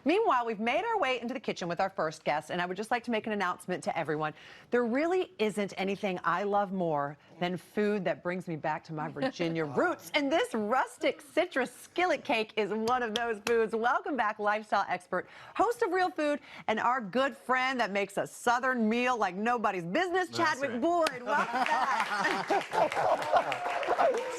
Meanwhile, we've made our way into the kitchen with our first guest, and I would just like to make an announcement to everyone. There really isn't anything I love more than food that brings me back to my Virginia roots. And this rustic citrus skillet cake is one of those foods. Welcome back, lifestyle expert, host of Real Food, and our good friend that makes a Southern meal like nobody's business, Chadwick Boyd. Welcome back.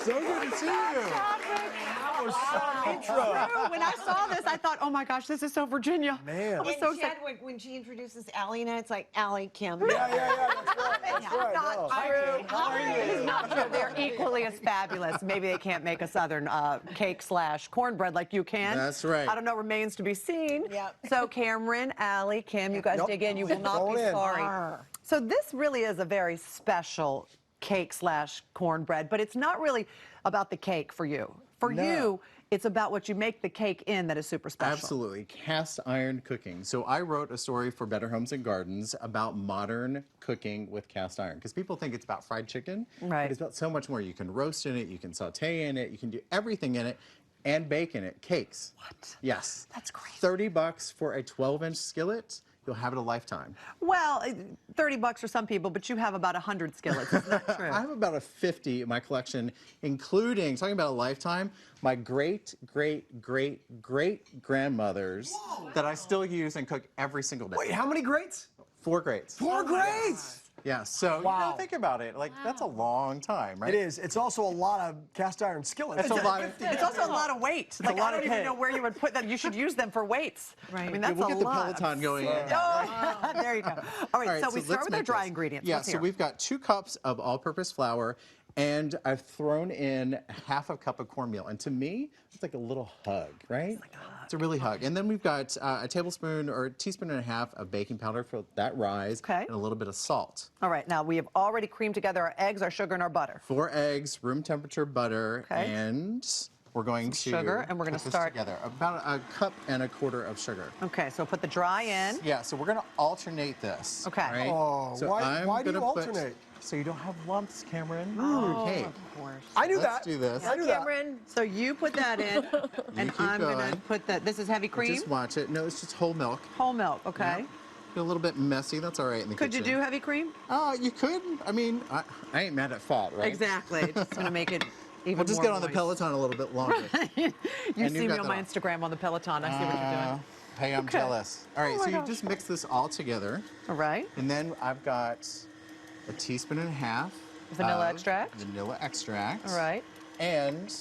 So good to see you. Chadwick. That was so intro. When I saw this, I thought, oh my gosh, this is so Virginia. Man. I was And so excited. Chadwick, when she introduces Allie, now it's like Allie, Kim. Yeah, that's right. That's right. Not true. It's not true. They're equally as fabulous. Maybe they can't make a Southern cake / cornbread like you can. That's right. I don't know, remains to be seen. Yep. So Cameron, Allie, Kim, you guys dig in. You will not be sorry. So this really is a very special cake / cornbread, but it's not really about the cake for you. For you, it's about what you make the cake in that is super special. Absolutely. Cast iron cooking. So I wrote a story for Better Homes and Gardens about modern cooking with cast iron. Because people think it's about fried chicken. Right. But it's about so much more. You can roast in it, you can saute in it, you can do everything in it, and bake in it. Cakes. What? Yes. That's crazy. $30 for a 12-inch skillet. You'll have it a lifetime. Well, $30 for some people, but you have about 100 skillets. Isn't that true? I have about a 50 in my collection, including, talking about a lifetime, my great-great-great-great-grandmothers that I still use and cook every single day. Wait, how many greats? 4 greats. 4 greats! Yeah, so you know, think about it. Like, that's a long time, right? It is. It's also a lot of cast iron skillets. It's a lot of, It's also a lot of weight. Like, a lot I don't of even cake. know where you would put them. You should use them for weights. Right. I mean, that's we'll a get the lot. Peloton going in. Oh, there you go. All right, so we let's start with our make dry this. ingredients. Yeah, Let's so hear. we've got 2 cups of all-purpose flour, and I've thrown in half a cup of cornmeal. And to me, it's like a little hug, right? It's a really hug. And then we've got a tablespoon or a teaspoon and a half of baking powder for that rise, Okay. and a little bit of salt. All right, now we have already creamed together our eggs, our sugar, and our butter. 4 eggs, room temperature butter, Okay. and we're going to sugar, and we're gonna put this start- together. About a cup and a quarter of sugar. Okay, so put the dry in. Yeah, so we're going to alternate this. Okay. Right? Oh, so why do you gonna put- alternate? So you don't have lumps, Cameron. Oh, cake. Of course. I knew Let's that. do this. I knew that. Cameron. So you put that in, and keep I'm going to going. put that. This is heavy cream? Just watch it. No, it's just whole milk. Whole milk, okay. Yeah. Be a little bit messy. That's all right in the Could you kitchen. do heavy cream? You could. I mean, I ain't mad at fat, right? Exactly. It's just going to make it even We'll just more get on the moist. Peloton a little bit longer. You And see you've me got on that my on. Instagram on the Peloton. I see what you're doing. Hey, I'm Okay. jealous. All right, Oh my so you gosh. just mix this all together. All right. And then I've got a teaspoon and a half Vanilla of extract. Vanilla extract. All right. And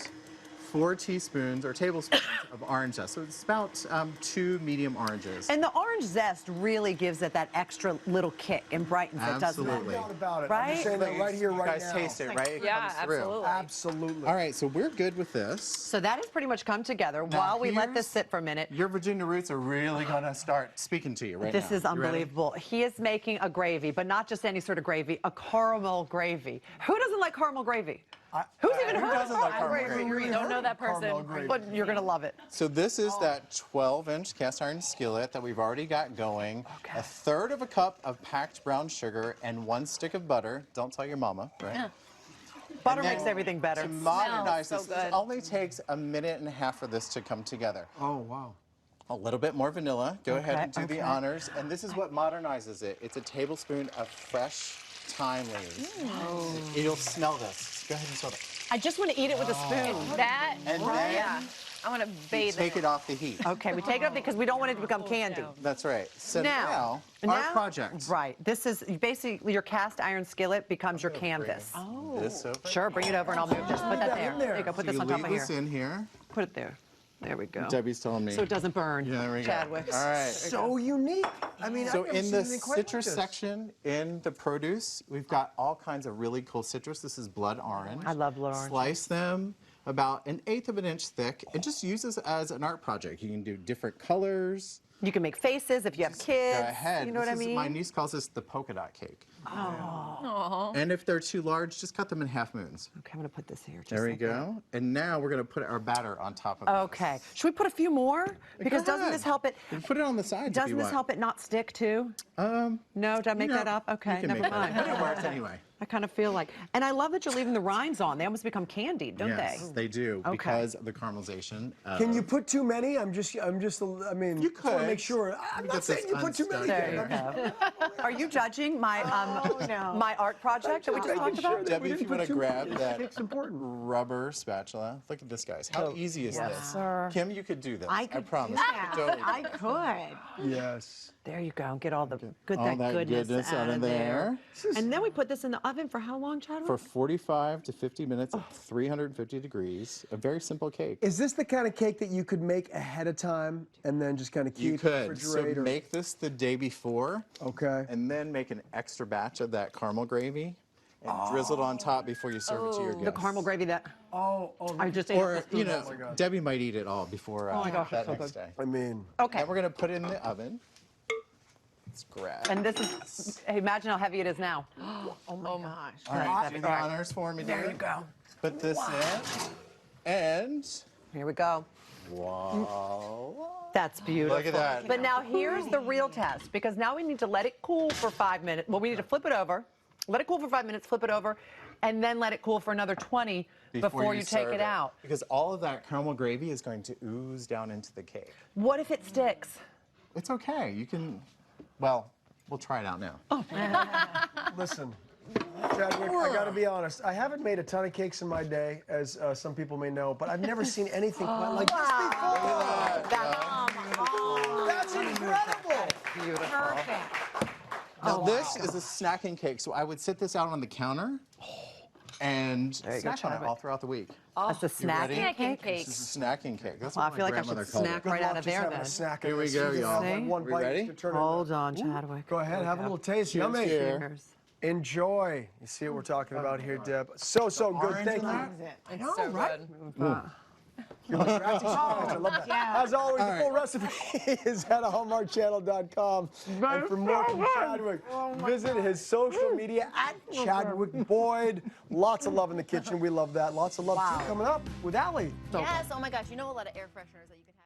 4 teaspoons or tablespoons of orange zest. So it's about 2 medium oranges. And the orange zest really gives it that extra little kick and brightens it, doesn't it? Absolutely. No doubt about it. Right? I'm just saying that right here, you right guys now. taste it, right? It Yeah, comes through. absolutely. Absolutely. All right, so we're good with this. So that has pretty much come together. Now While we let here's- this sit for a minute, Your Virginia roots are really going to start speaking to you right this now. is You ready? unbelievable. He is making a gravy, but not just any sort of gravy, a caramel gravy. Who doesn't like caramel gravy? Who's even Who heard of doesn't like caramel caramel gravy? gravy? You don't know that Caramel person. gravy. But you're going to love it. So this is that 12-inch cast iron skillet that we've already got going. Okay. A third of a cup of packed brown sugar and 1 stick of butter. Don't tell your mama, right? Butter then makes everything better. To modernize Smells this, so it good. only takes a minute and a half for this to come together. Oh, wow. A little bit more vanilla. Go ahead Okay, and do the okay. honors. And this is what modernizes it. It's a tablespoon of fresh thyme leaves. You'll smell this. Go ahead and smell it. I just want to eat it with a spoon. That, And then yeah. I want to bathe take in it off the heat. Okay, we take it up because we don't want it to become candy. That's right. So now our project. Right. This is basically your cast iron skillet becomes your canvas. This over. Sure, bring it over and I'll move this. Put that there. There you go. Put So this you on top leave of here. this in here. Put it there. There we go. Debbie's telling me. So it doesn't burn. Yeah, there we go. Chadwick. All right. So unique. I mean, So I've never in seen the anything quite like citrus this. section, in the produce, we've got all kinds of really cool citrus. This is blood orange. I love blood orange. Slice them about 1/8 of an inch thick and just use this as an art project. You can do different colors. You can make faces if you have kids. Go ahead. You know what I mean? My niece calls this the polka dot cake. Oh. And if they're too large, just cut them in half moons. Okay, I'm gonna put this here. Just There we like that. go. And now we're gonna put our batter on top of Okay. this. Should we put a few more? Because doesn't ahead. this help it? You can put it on the sides if Doesn't you this want. help it not stick too? No, did I make No, that up? you Okay, can never make that mind. up, but it works anyway. I kind of feel like, and I love that you're leaving the rinds on. They almost become candied, don't Yes, they do Okay. because of the caramelization. Can you put too many? I mean, You just want to could. make sure. I'm Get not saying this you put too many. unstuck There you go. Are you judging my no. my art project that we just talked about? Debbie, if you want to grab that Cake's important. rubber spatula, look at this, guys. How easy is Yes, this? sir. Kim, you could do this. I could promise. do that. Don't. I could. Yes. There you go. Get all the All that goodness out of there. there. And then we put this in the oven for how long, Chadwick? For 45 to 50 minutes at 350 degrees. A very simple cake. Is this the kind of cake that you could make ahead of time and then just kind of keep You could. So refrigerate? make this the day before. Okay. And then make an extra batch of that caramel gravy and drizzle it on top before you serve it to your guests. The caramel gravy that Oh, I just ate. Or, this you food. know, my God. Debbie might eat it all before my gosh, that it's so next good. day. I mean, Okay. And we're going to put it in the oven. Let's grab. And this is, hey, imagine how heavy it is now. Oh my gosh. All right, do the honors for me, dear. There you go. Put this in. And Here we go. voila. That's beautiful. Look at that. But now here's the real test, because now we need to let it cool for 5 minutes. Well, we need to flip it over, let it cool for 5 minutes, flip it over, and then let it cool for another 20 before you take serve it out. Because all of that caramel gravy is going to ooze down into the cake. What if it sticks? It's okay. You can, well, we'll try it out now. listen, Chadwick, I got to be honest. I haven't made a ton of cakes in my day, as some people may know, but I've never seen anything quite like this before. That's incredible. Perfect. Now, this is a snacking cake, so I would sit this out on the counter and you go, snack on it Chadwick. all throughout the week. That's a You ready? snack Snacking cake. This is a snacking cake. That's Well, I what feel my like I should grandmother called snack it. right out of Just there having then. a snack Here of we this. go, You can have, y'all. like, one We bite ready? to turn it Hold on, Chadwick. Go ahead, have a little taste. Cheers, Yummy. cheers. Cheers. Enjoy. You see what we're talking about here, Deb. So good. Orange Thank in you. that? It's so good. I love that. Yeah. As always, the full recipe is at hallmarkchannel.com. And for more from Chadwick, visit his social media at Chadwick Boyd. Lots of love in the kitchen. We love that. Lots of love too coming up with Allie. Yes, oh my gosh, you know a lot of air fresheners that you can have.